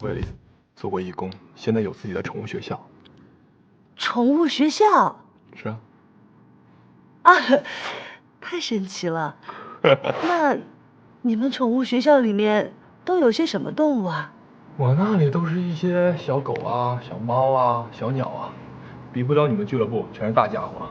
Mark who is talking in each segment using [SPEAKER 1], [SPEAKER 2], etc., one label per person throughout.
[SPEAKER 1] 威利做过義工，現在有自己的寵物學校。
[SPEAKER 2] 寵物學校？
[SPEAKER 1] 是啊。
[SPEAKER 2] 啊，太神奇了。那你們寵物學校裡面都有些什麼動物啊？
[SPEAKER 1] 我那裡都是一些小狗啊、小貓啊、小鳥啊，比不了你們俱樂部，全是大家伙。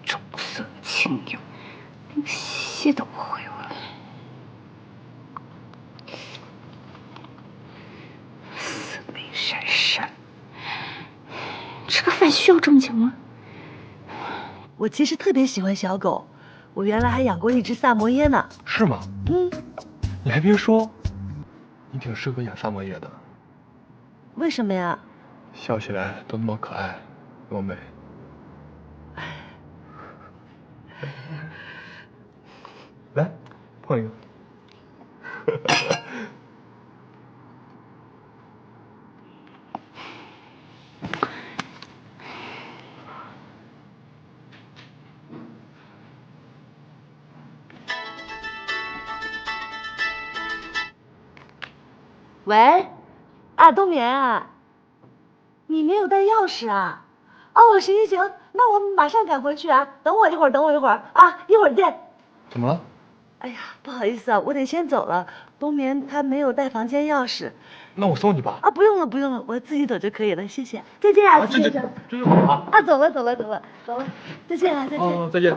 [SPEAKER 3] 重色輕友，連戲都不會了。四眉閃閃，吃個飯需要這麼久嗎？
[SPEAKER 2] 我其實特別喜歡小狗，我原來還養過一隻薩摩耶呢。
[SPEAKER 1] 是嗎？
[SPEAKER 2] 嗯。
[SPEAKER 1] 你還別說，你挺適合演薩摩耶的。
[SPEAKER 2] 為什麼呀？
[SPEAKER 1] 笑起來都那麼可愛，那麼美。來，碰一個。
[SPEAKER 2] 喂，啊，冬眠啊，你沒有帶鑰匙啊？哦，行行行，那我馬上趕回去啊，等我一會兒啊，一會兒見。
[SPEAKER 1] 怎麼了？
[SPEAKER 2] 哎呀，不好意思啊，我得先走了。冬眠他沒有帶房間鑰匙。
[SPEAKER 1] 那我送你吧。
[SPEAKER 2] 啊，不用了，我自己走就可以了，謝謝。再見啊，先生。
[SPEAKER 1] 这就好啊。
[SPEAKER 2] 啊，走了，再見啊，再見。
[SPEAKER 1] 哦，再見。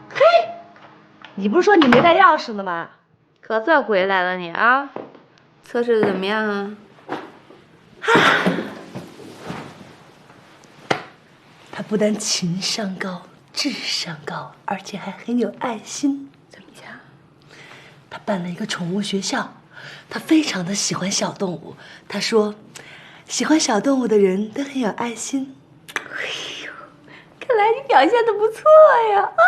[SPEAKER 2] 嘿，你不是說你沒帶鑰匙呢嗎？
[SPEAKER 3] 可算回來了你啊！測試的怎麼樣啊？
[SPEAKER 2] 他不但情商高、智商高，而且還很有愛心。
[SPEAKER 3] 怎麼講？
[SPEAKER 2] 他辦了一個寵物學校，他非常的喜歡小動物。他說，喜歡小動物的人都很有愛心。
[SPEAKER 3] 哎呦，看來你表現得不錯呀！啊，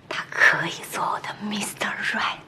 [SPEAKER 3] 他可以做我的 Mr. Right。